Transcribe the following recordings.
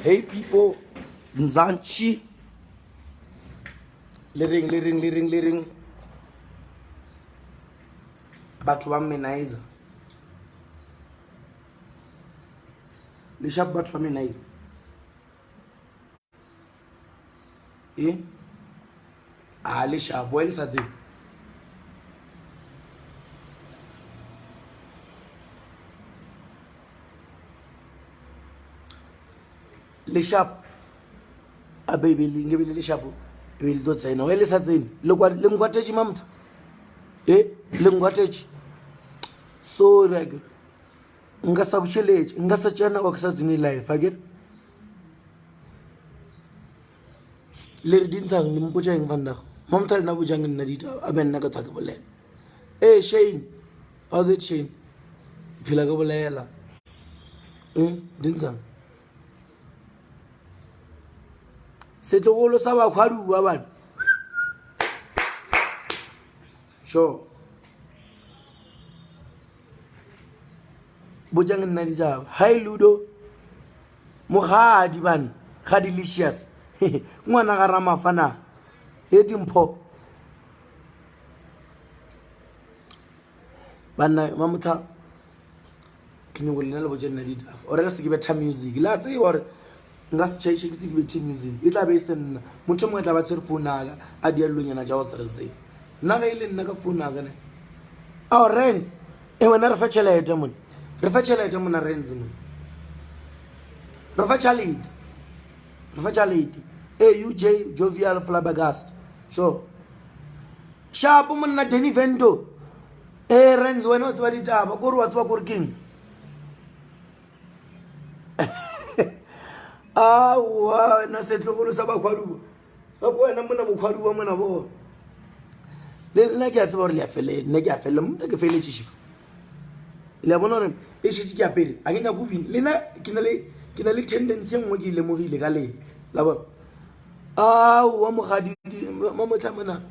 Hey people, Nzanchi. Liring. Batho ba menaiza. Le sharp batho ba menaiza. Le sharp well sa tseng. Le sharp a baby lingebile le sharp e le do tsena well sa tseng le ngwatetše mamtha le ngwatetše so reg nga sa butšheletse nga sa tsena wa sa tsene life again le re dintshang le mpotša eng fanda mamtha le na bojang nna dita a be nna ka thaka bolela Shane how's it Shane phila ka bolela dintshang setlogolo sa bakhwaduwa bana sure bojang nna ditaba hi Ludo mogadi bana ga delicious ngwana ga ramafana he dimpho bana mamutha ke no go lena le bojang nna ditaba ore se ke betha music la tse ore nga se chaise ke se ke betha music e tla be se nna motho mo tla ba tsere phone aga a di allonyana ja o se re se nna ga ile nna ka phone aga ne rents wena re fa tšhelete mon re fa tšhelete mona rents mon re fa tšhelete UJ Jovial Flabbergast sure sharp monna Danny Vento rents wena o tswa ditaba go re wa tswa go re king wa na setlogolo sa bakhwaduwa ga bo wena mona mokhwaduwa mona bo le nna ke a tseba gore le a fele nna ke a fele motho ke fele tshifa le bona re e shitse ke apere a kenya go bina le nna ke na le tendency engwe ke ile mogile ka le la bona wa mogadi mo motla mona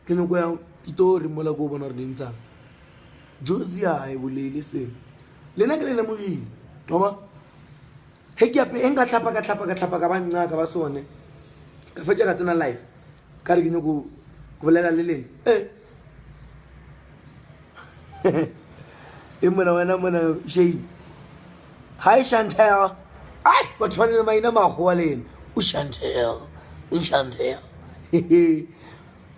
ke no go ya ditori mola go bona re dintsa Josia e bolele se le nna ke le mogile ba he ke ape enga tlhapa ka ba nna ka ba sone ka fetša ka tsena life ka re ke no go bolela le lene mona wena Shane hi Chantel ba tshwanele maina magoa lene o Chantel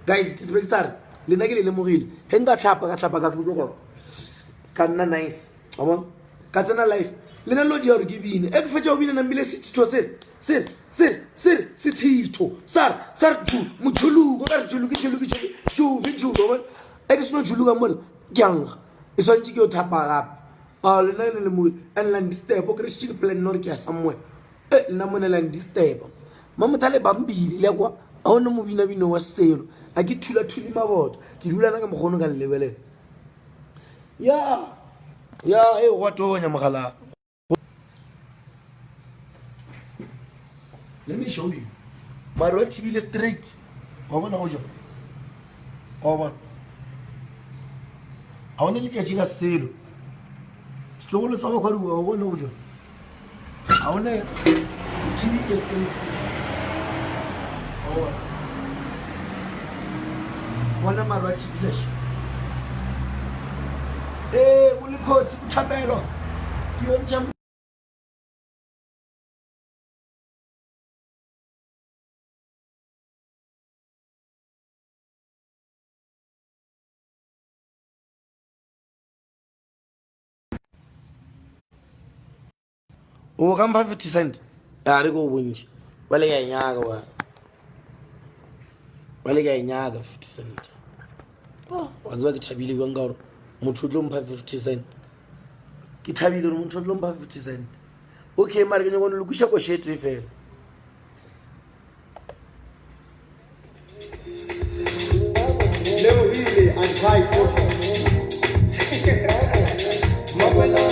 guys ke se bekisare le nna ke le lemogile he nka tlhapa ka fetša ka nna nice ka tsena life le na lo di hore ke bine e ke fetša o bine na mbile sithito se thito sar ju motšhuluko ka re tšhuluko bona e ke seno tšhuluka mola kyanga e swantše ke o thapa gape le na le mo and land step o kry ke plan nore ke ya somewhere le na mone land step mamotha le bambile le kwa a ona mo bina wa selo a ke thula maboto ke dula na ka mogone ka lebelela ya e go tonya mogala. Let me show you. My road TV is straight. I want to get a sale. Slowly, some of you are one over. I want to TV is straight. One of my road TV. Will you call Tabero? You jump. O kam 50 cent a re go bonje wale ya nyaga wale ya nyaga 50 cent wa tswa ke thabile go ngaro motho tlo mpha 50 cent ke thabile re motho tlo mpha 50 cent okay mara ke nyoko no lukusha ko shetre fela leo ile and try focus mabela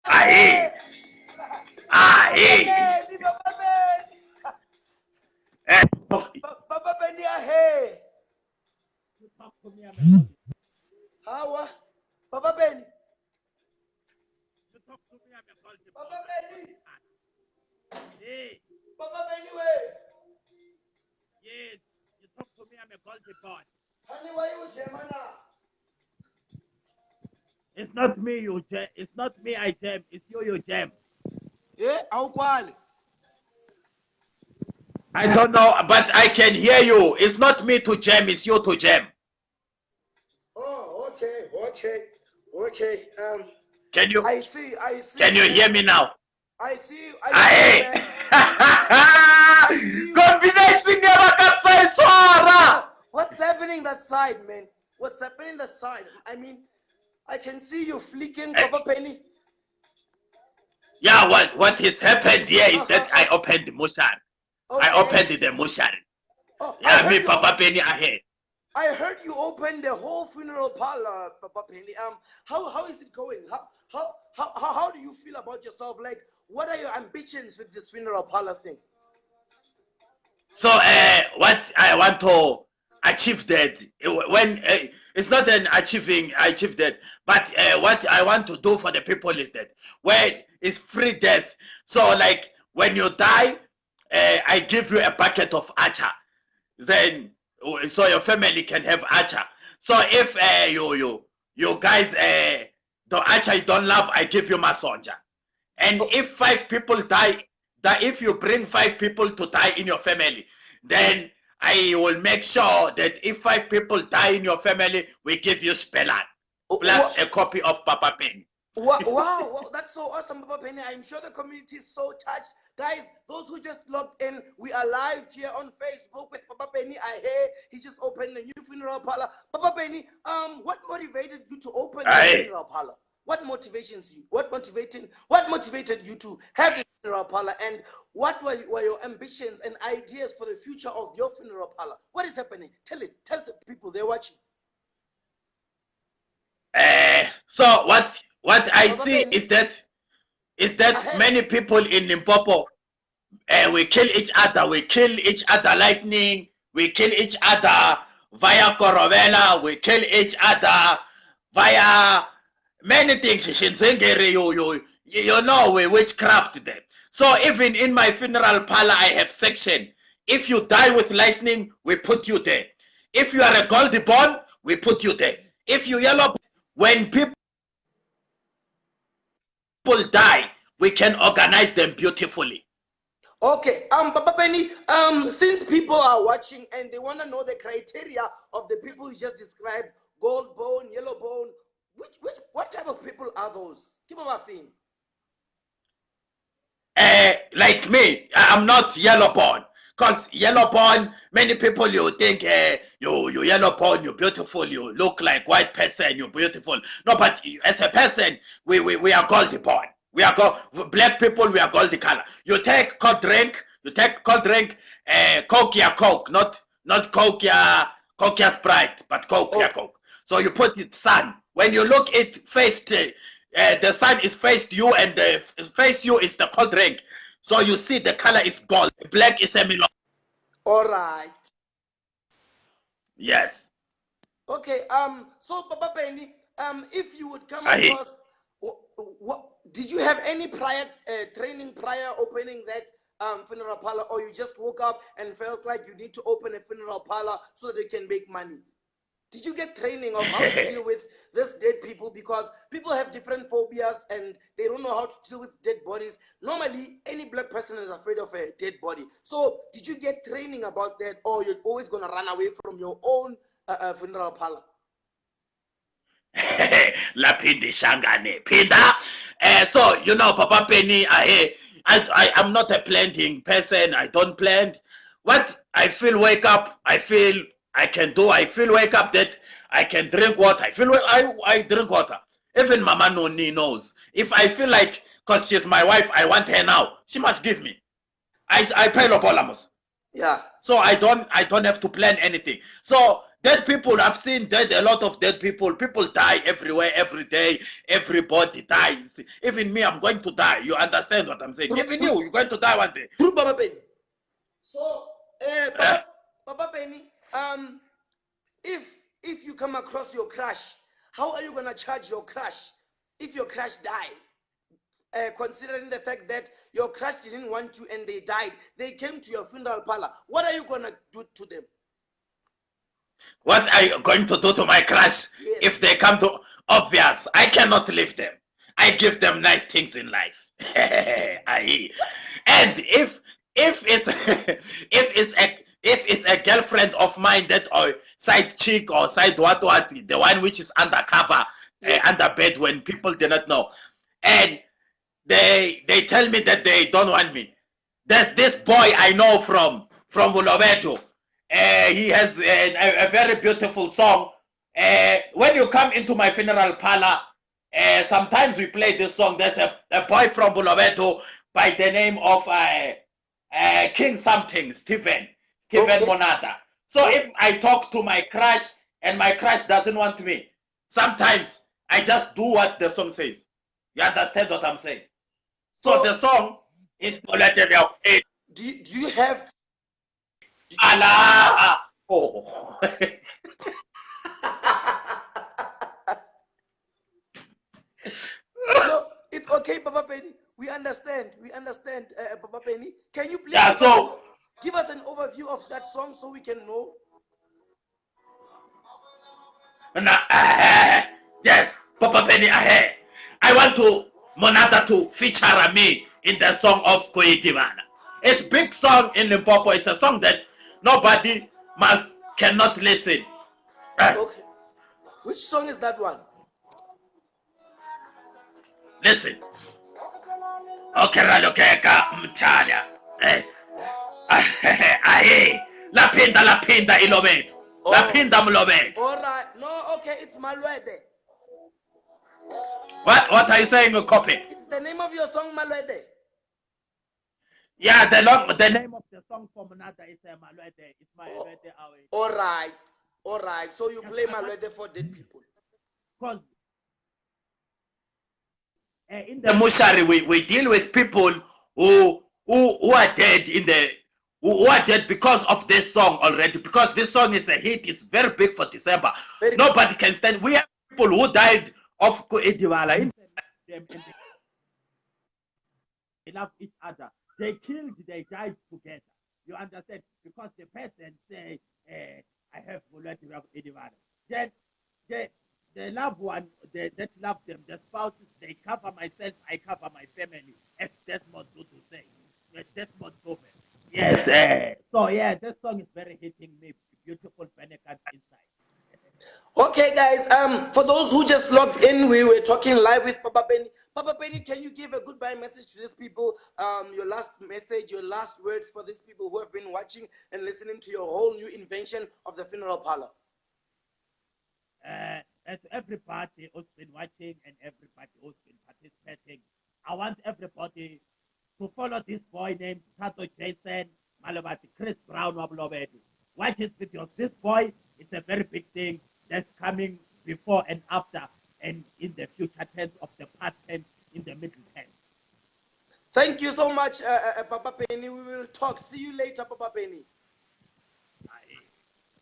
Ahee! Ahee! Papa Benny Ahee. How? Papa Benny. Papa Benny. Hey, Papa Benny way. yes, you talk to me, I'm a culty pot. Honey, why you German? It's not me you jam, it's not me I jam, it's you jam. Yeah, how qual? I don't know, but I can hear you. It's not me to jam, it's you to jam. Okay. Can you I see. can you hear me now? I see. Ahee. Man. I see you. Combination ya bakasayitsora. What's happening that side, man? What's happening that side? I mean, I can see you flicking, Papa Penny. Yeah, what has happened here is that I opened the motion. Okay. I opened the motion. Oh, Yeah, me Papa Penny Ahee. I heard you opened the whole funeral parlor, Papa Penny. How is it going? How do you feel about yourself? Like, what are your ambitions with this funeral parlor thing? So, what I want to achieve that when it's not an I achieve that, but what I want to do for the people is that when it's free death. So, like when you die, I give you a bucket of acha. Then, so your family can have acha. So if you guys the acha you don't love, I give you masonja. And if 5 people die, that if you bring 5 people to die in your family, then I will make sure that if 5 people die in your family, we give you spellan plus a copy of Papa Penny. Wow, that's so awesome, Papa Penny. I'm sure the community is so touched. Guys, those who just logged in, we are live here on Facebook with Papa Penny. Ahee, he just opened a new funeral parlor. Papa Penny, what motivated you to open the funeral parlor? What motivations you? What motivated you to have this funeral parlor? And what were your ambitions and ideas for the future of your funeral parlor? What is happening? Tell the people they're watching. So what I see is that many people in Limpopo we kill each other lightning, we kill each other via Corona, we kill each other via many things. You know, we witchcraft them. So even in my funeral parlor, I have section. If you die with lightning, we put you there. If you are a goldie born, we put you there. If you yellow, when people die, we can organize them beautifully. Okay, Papa Penny, since people are watching and they want to know the criteria of the people you just described, gold bone, yellow bone, what type of people are those? Keep on laughing. Like me, I'm not yellow bone. Because yellow bone, many people you think you yellow bone, you're beautiful, you look like white person, you're beautiful. No, but as a person, we are goldie bone. We are black people, we are goldie color. You take cold drink, Coke ya Coke, not Coke ya Sprite, but Coke ya Coke. So you put it sun. When you look it faced, the sun is faced you and the face you is the cold drink. So you see the color is gold. Black is semi-long. All right. Yes. Okay. So Papa Penny, if you would come across, what did you have any prior training prior opening that funeral parlor, or you just woke up and felt like you need to open a funeral parlor so they can make money? Did you get training of how to deal with this dead people? Because people have different phobias and they don't know how to deal with dead bodies. Normally, any black person is afraid of a dead body. So did you get training about that, or you're always going to run away from your own funeral parlor? Lapindi Shangane. Pinda. So, you know, Papa Penny, I'm not a planting person. I don't plant. What I feel wake up, I feel I can do. I feel wake up that I can drink water. I drink water. Even Mama Noni knows. If I feel like, because she's my wife, I want her now, she must give me. I pay Lobolamos. Yeah. So I don't have to plan anything. So dead people, I've seen a lot of dead people. People die everywhere, every day. Everybody dies. Even me, I'm going to die. You understand what I'm saying? Even you're going to die one day. True, Papa Penny. So, Papa Penny, if you come across your crush, how are you gonna charge your crush if your crush died? Considering the fact that your crush didn't want you and they died, they came to your funeral parlor. What are you gonna do to them? What are you going to do to my crush? Yes. If they come to obvious, I cannot leave them. I give them nice things in life. And if it's if it's a girlfriend of mine that side chick or side what, the one which is undercover, under bed when people do not know. And they tell me that they don't want me. There's this boy I know from Bolobedu. He has a very beautiful song. When you come into my funeral parlor, sometimes we play this song. There's a boy from Bolobedu by the name of King something, Stephen Monada. So if I talk to my crush and my crush doesn't want me, sometimes I just do what the song says. You understand what I'm saying? So the song is Do you have Allah? Oh. No, it's okay, Papa Penny. We understand. Papa Penny. Can you please give us an overview of that song so we can know? Yes, Papa Penny Ahee. I want Monada to feature me in the song of Koitimana. It's a big song in Limpopo. It's a song that nobody cannot listen. Okay. Which song is that one? Listen. Okeralokeka mtanya. Ahee. Lapinda ilobedu. Lapinda mlobedu. Alright. No, okay, it's Malwede. What are you saying, copy? It's the name of your song, Malwede. Yeah, the name of the song for Monada is Malwede. It's Malwede Awe. Alright. So you play Malwede for dead people. Because in the Mushari, we deal with people who are dead who are dead because of this song already. Because this song is a hit, it's very big for December. Nobody can stand. We have people who died of Ediwala. They love each other. They killed, they died together. You understand? Because the person say, I have Ediwala. Then the loved one, that love them, the spouses, they cover myself, I cover my family. As Desmond Tutu say. Desmond Tutu. Yes. So yeah, this song is very hitting me. Beautiful Benecat inside. Okay, guys. For those who just logged in, we were talking live with Papa Penny. Papa Penny, can you give a goodbye message to these people? Your last message, your last word for these people who have been watching and listening to your whole new invention of the funeral parlor. As everybody who's been watching and everybody who's been participating, I want everybody to follow this boy named Tato Jason Malobati, Chris Brown of Bolobedu. Watch his videos. This boy is a very big thing that's coming before and after and in the future tense of the past tense, in the middle tense. Thank you so much, Papa Penny. We will talk. See you later, Papa Penny.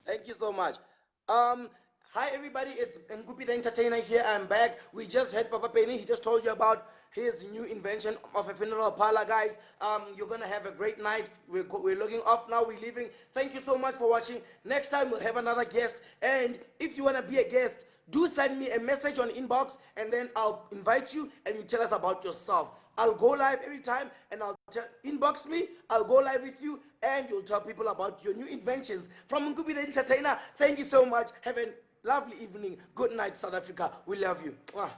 Thank you so much. Hi everybody, it's NKUPI the Entertainer here. I'm back. We just had Papa Penny. He just told you about his new invention of a funeral parlor, guys. You're gonna have a great night. We're logging off now. We're leaving. Thank you so much for watching. Next time we'll have another guest. And if you wanna be a guest, do send me a message on inbox, and then I'll invite you and you tell us about yourself. I'll go live every time, and inbox me. I'll go live with you, and you'll tell people about your new inventions. From NKUPI the Entertainer, thank you so much. Have a lovely evening. Good night, South Africa. We love you. Mwah.